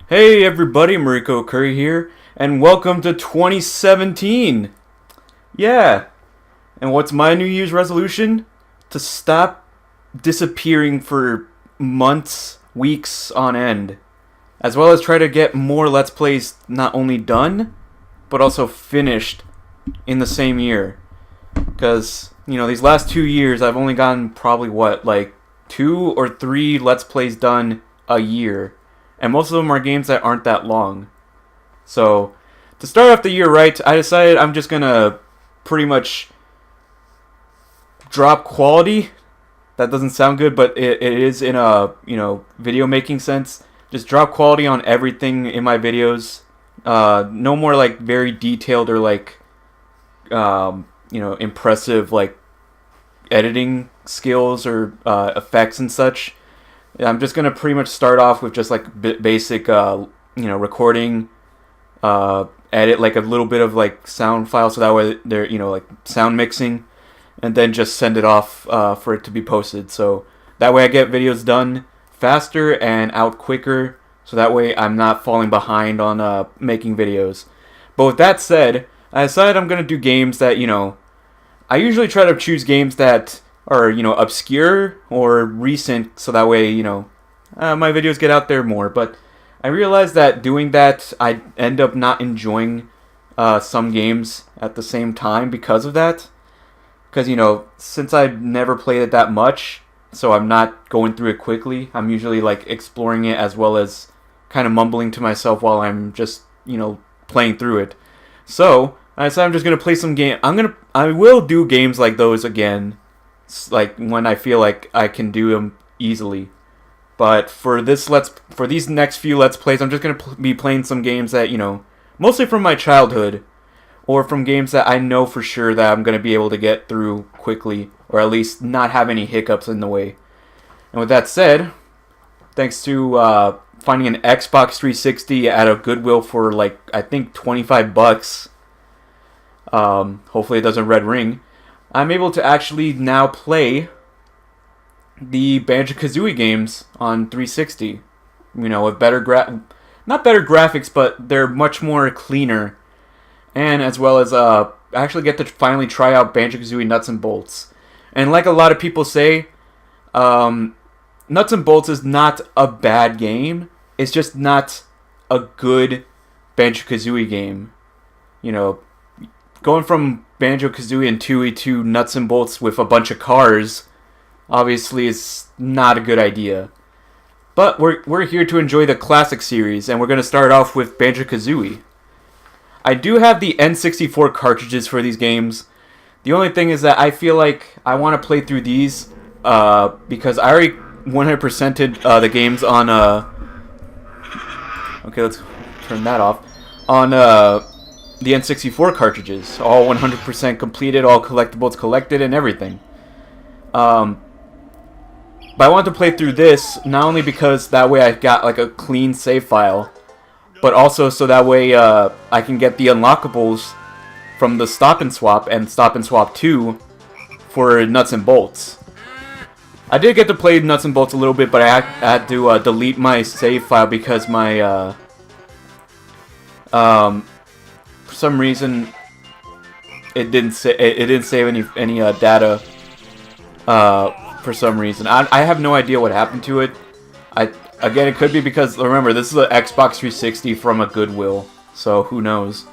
Hey everybody, MarikoOkuri here, and welcome to 2017! Yeah, and what's my New Year's resolution? To stop disappearing for months, weeks on end, as well as try to get more Let's Plays not only done, but also finished in the same year. Because, these last 2 years I've only gotten probably, like 2 or 3 Let's Plays done a year. And most of them are games that aren't that long. So, to start off the year right, I decided I'm just gonna pretty much drop quality. That doesn't sound good, but it is in a, video making sense. Just drop quality on everything in my videos. No more, like, very detailed or, like, impressive, like, editing skills or effects and such. I'm just gonna pretty much start off with just like basic, recording, edit like a little bit of like sound files, so that way they're like sound mixing, and then just send it off for it to be posted. So that way I get videos done faster and out quicker. So that way I'm not falling behind on making videos. But with that said, I decided I'm gonna do games that I usually try to choose games that are obscure or recent, so that way my videos get out there more. But I realized that doing that I end up not enjoying some games at the same time because of that, because since I've never played it that much, so I'm not going through it quickly. I'm usually like exploring it as well as kind of mumbling to myself while I'm just playing through it. So I decided I'm just gonna play some game. I will do games like those again, like when I feel like I can do them easily. But for these next few Let's Plays, I'm just gonna be playing some games that mostly from my childhood, or from games that I know for sure that I'm gonna be able to get through quickly, or at least not have any hiccups in the way. And with that said, thanks to finding an Xbox 360 at a Goodwill for like I think $25. Hopefully it doesn't red ring. I'm able to actually now play the Banjo Kazooie games on 360. With better not better graphics, but they're much more cleaner. And as well as I actually get to finally try out Banjo Kazooie Nuts and Bolts. And like a lot of people say, Nuts and Bolts is not a bad game. It's just not a good Banjo Kazooie game. Going from Banjo Kazooie and Tooie to Nuts and Bolts with a bunch of cars obviously is not a good idea. But we're here to enjoy the classic series, and we're going to start off with Banjo Kazooie. I do have the N64 cartridges for these games. The only thing is that I feel like I want to play through these because I already 100%ed the games on okay, let's turn that off. On the N64 cartridges, all 100% completed, all collectibles collected, and everything. But I wanted to play through this not only because that way I got like a clean save file, but also so that way I can get the unlockables from the Stop and Swap and Stop and Swap 2 for Nuts and Bolts. I did get to play Nuts and Bolts a little bit, but I had to delete my save file because my for some reason it didn't save any data for some reason. I have no idea what happened to it. Again, it could be because, remember, this is an Xbox 360 from a Goodwill, so who knows.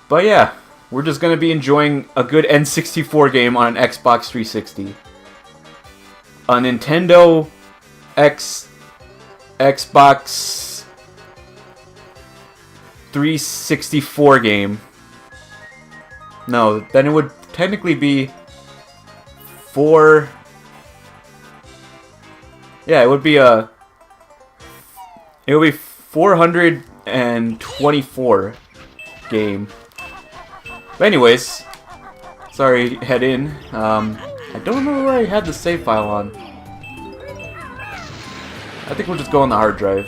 But yeah, we're just gonna be enjoying a good N64 game on an Xbox 360. A Nintendo Xbox 364 game. No, then it would technically be 4. Yeah, it would be 424 game. But anyways, sorry, head in. I don't remember where I had the save file on. I think we'll just go on the hard drive.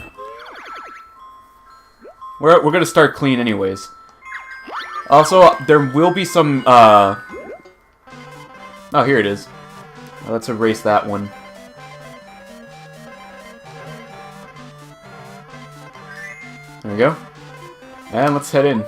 We're gonna start clean anyways. Also, there will be some, oh, here it is. Let's erase that one. There we go. And let's head in.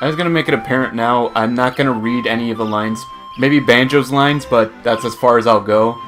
I was gonna make it apparent now, I'm not gonna read any of the lines. Maybe Banjo's lines, but that's as far as I'll go.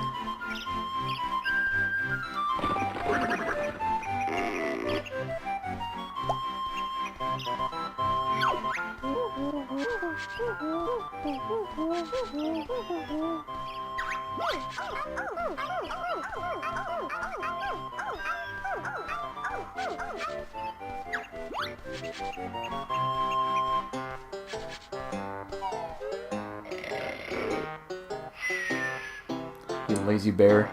You lazy bear.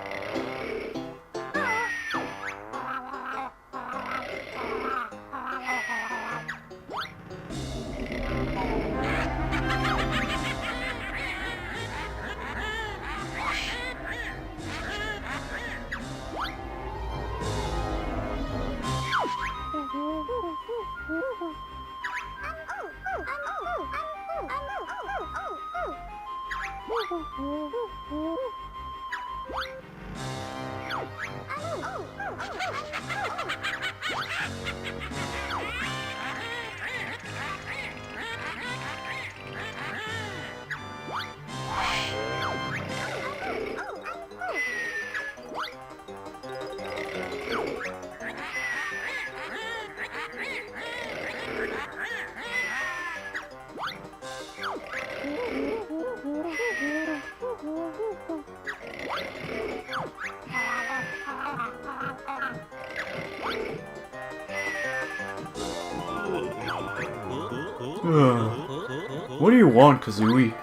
What do you want, Kazooie?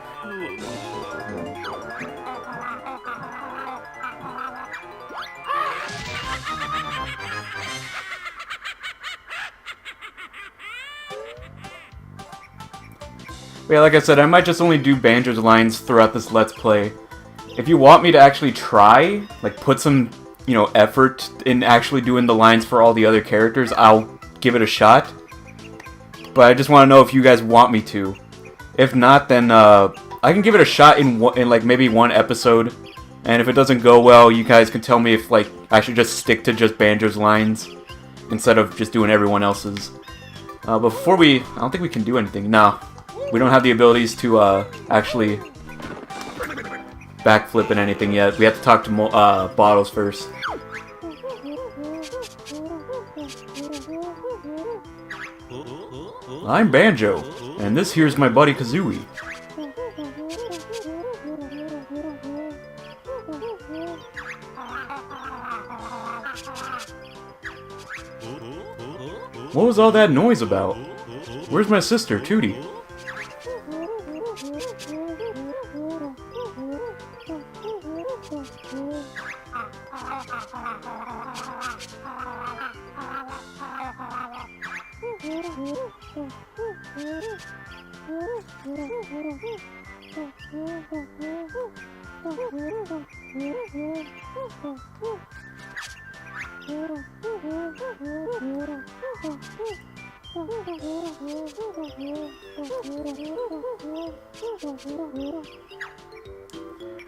Yeah, like I said, I might just only do Banjo's lines throughout this Let's Play. If you want me to actually try, like put some, effort in actually doing the lines for all the other characters, I'll give it a shot. But I just want to know if you guys want me to. If not, then I can give it a shot in like maybe one episode. And if it doesn't go well, you guys can tell me if like I should just stick to just Banjo's lines instead of just doing everyone else's. But before I don't think we can do anything. No. We don't have the abilities to actually backflip and anything yet. We have to talk to Bottles first. I'm Banjo, and this here's my buddy Kazooie. What was all that noise about? Where's my sister, Tootie?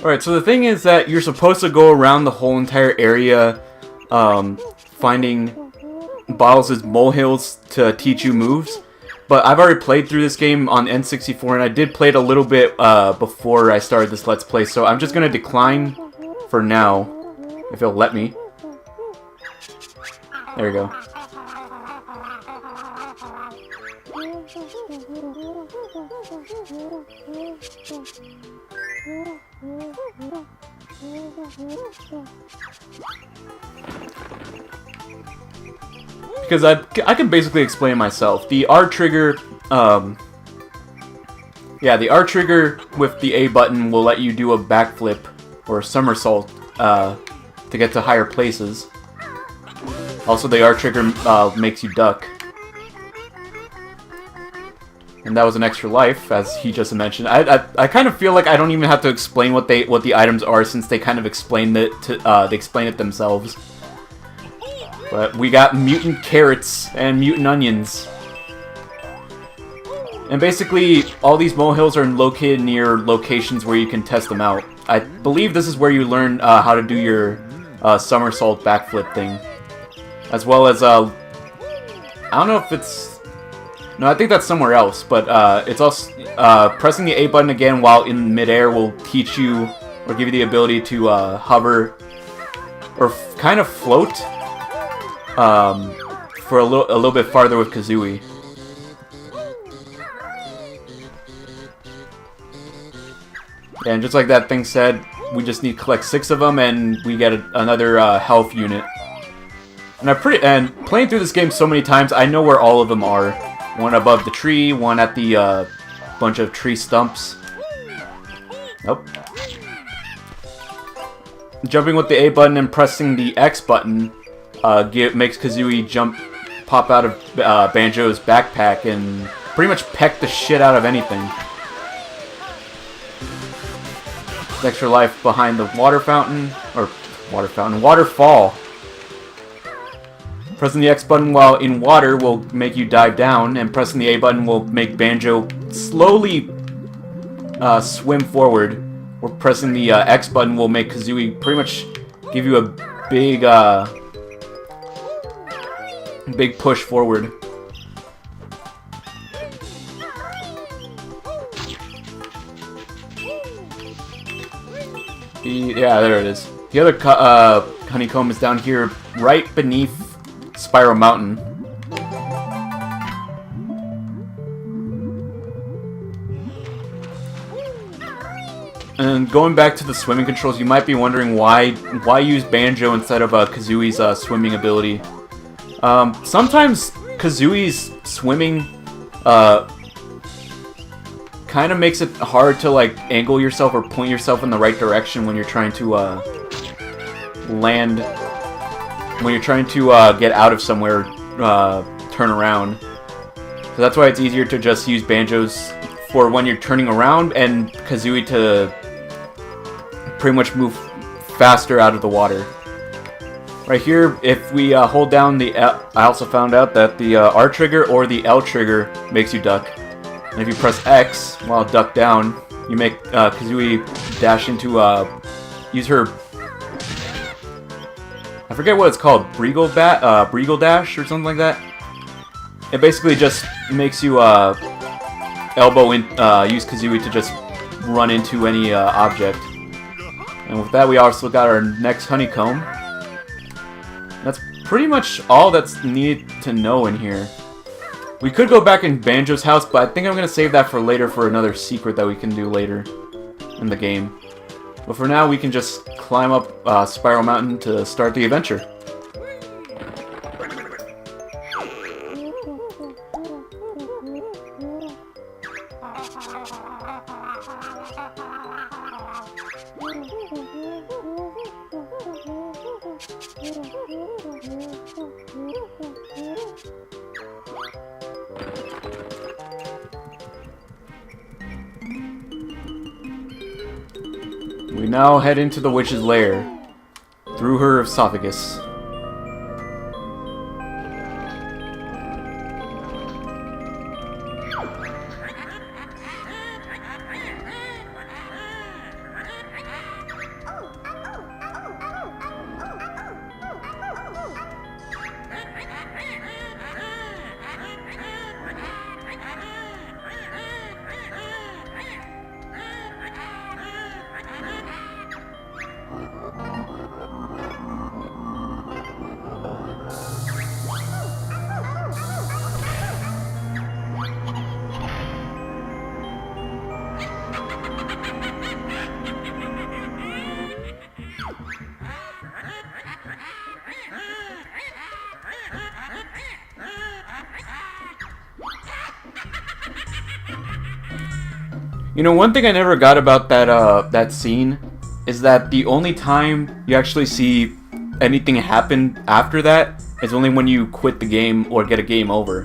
Alright, so the thing is that you're supposed to go around the whole entire area, finding Bowles' molehills to teach you moves. But I've already played through this game on N64, and I did play it a little bit before I started this Let's Play, so I'm just going to decline for now, if it'll let me. There we go. Because I can basically explain myself. The R trigger, yeah, the R trigger with the A button will let you do a backflip or a somersault to get to higher places. Also, the R trigger makes you duck. And that was an extra life, as he just mentioned. I kind of feel like I don't even have to explain what the items are, since they kind of explained it they explain it themselves. But we got mutant carrots and mutant onions. And basically, all these molehills are located near locations where you can test them out. I believe this is where you learn how to do your somersault backflip thing. As well as, I don't know if it's... No, I think that's somewhere else, but it's also... pressing the A button again while in midair will teach you, or give you the ability to hover, or kind of float, for a little bit farther with Kazooie. Yeah, and just like that thing said, we just need to collect 6 of them, and we get another health unit. And playing through this game so many times, I know where all of them are. One above the tree, one at the bunch of tree stumps. Nope. Jumping with the A button and pressing the X button makes Kazooie pop out of Banjo's backpack and pretty much peck the shit out of anything. Extra life behind the waterfall. Pressing the X button while in water will make you dive down, and pressing the A button will make Banjo slowly swim forward. Or pressing the X button will make Kazooie pretty much give you a big push forward. Yeah, there it is. The other honeycomb is down here, right beneath Spiral Mountain. And going back to the swimming controls, you might be wondering why use Banjo instead of Kazooie's swimming ability. Sometimes Kazooie's swimming kind of makes it hard to like angle yourself or point yourself in the right direction when you're trying to land. When you're trying to get out of somewhere, turn around. So that's why it's easier to just use Banjo's for when you're turning around, and Kazooie to pretty much move faster out of the water. Right here, if we hold down the L, I also found out that the R trigger or the L trigger makes you duck. And if you press X while duck down, you make Kazooie dash into, use her, I forget what it's called, Breagle Dash or something like that. It basically just makes you elbow in, use Kazooie to just run into any object. And with that, we also got our next honeycomb. That's pretty much all that's needed to know in here. We could go back in Banjo's house, but I think I'm going to save that for later for another secret that we can do later in the game. But for now, we can just climb up Spiral Mountain to start the adventure. We now head into the witch's lair, through her esophagus. You know, one thing I never got about that scene is that the only time you actually see anything happen after that is only when you quit the game or get a game over.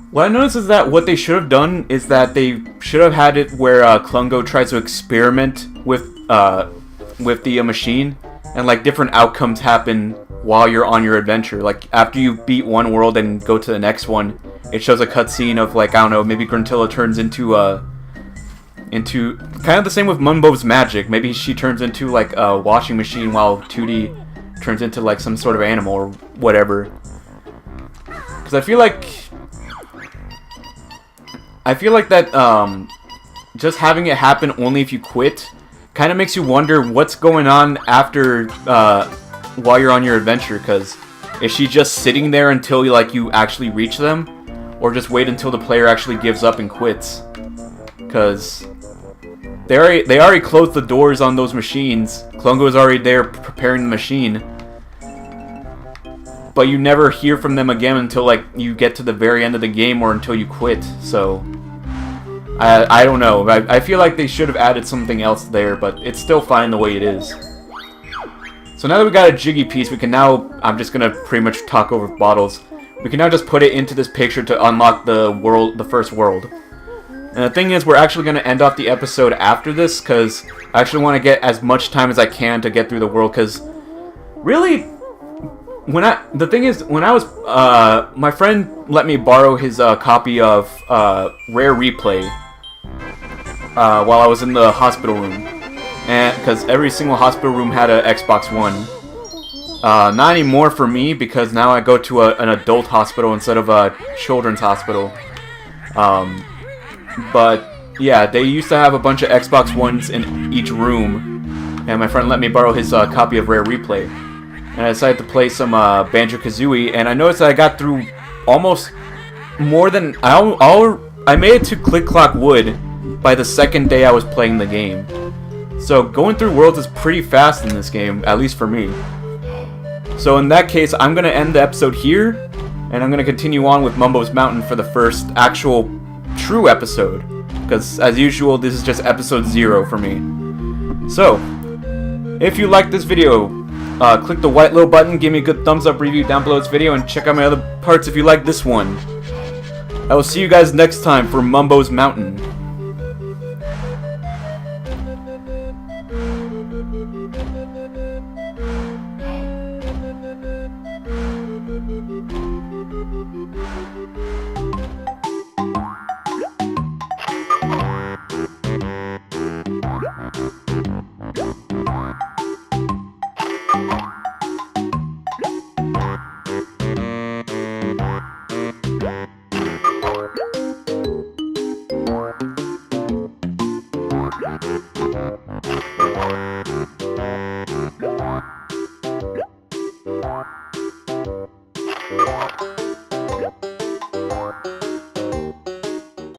What I noticed is that what they should have done is that they should have had it where Klungo tries to experiment with the machine, and like different outcomes happen while you're on your adventure. Like after you beat one world and go to the next one, it shows a cutscene of like, I don't know, maybe Gruntilda turns into kind of the same with Mumbo's magic. Maybe she turns into like a washing machine while 2D turns into like some sort of animal or whatever. Because I feel like that just having it happen only if you quit kind of makes you wonder what's going on after while you're on your adventure. Because is she just sitting there until you actually reach them, or just wait until the player actually gives up and quits? Because they already closed the doors on those machines. Klungo's already there preparing the machine. But you never hear from them again until you get to the very end of the game or until you quit. So I don't know. I feel like they should have added something else there, but it's still fine the way it is. So now that we got a Jiggy piece, we can now, I'm just gonna pretty much talk over bottles. We can now just put it into this picture to unlock the first world. And the thing is, we're actually going to end off the episode after this, because I actually want to get as much time as I can to get through the world, because really, the thing is, when I was, my friend let me borrow his copy of Rare Replay while I was in the hospital room, and because every single hospital room had an Xbox One. Not anymore for me, because now I go to an adult hospital instead of a children's hospital. But yeah, they used to have a bunch of Xbox Ones in each room, and my friend let me borrow his copy of Rare Replay. And I decided to play some Banjo Kazooie, and I noticed that I got through almost more than I made it to Click Clock Wood by the second day I was playing the game. So going through worlds is pretty fast in this game, at least for me. So in that case, I'm gonna end the episode here, and I'm gonna continue on with Mumbo's Mountain for the first actual true episode, because as usual this is just episode 0 for me. So if you like this video, click the white little button, give me a good thumbs up review down below this video, and check out my other parts if you like this one. I will see you guys next time for Mumbo's Mountain. Bye.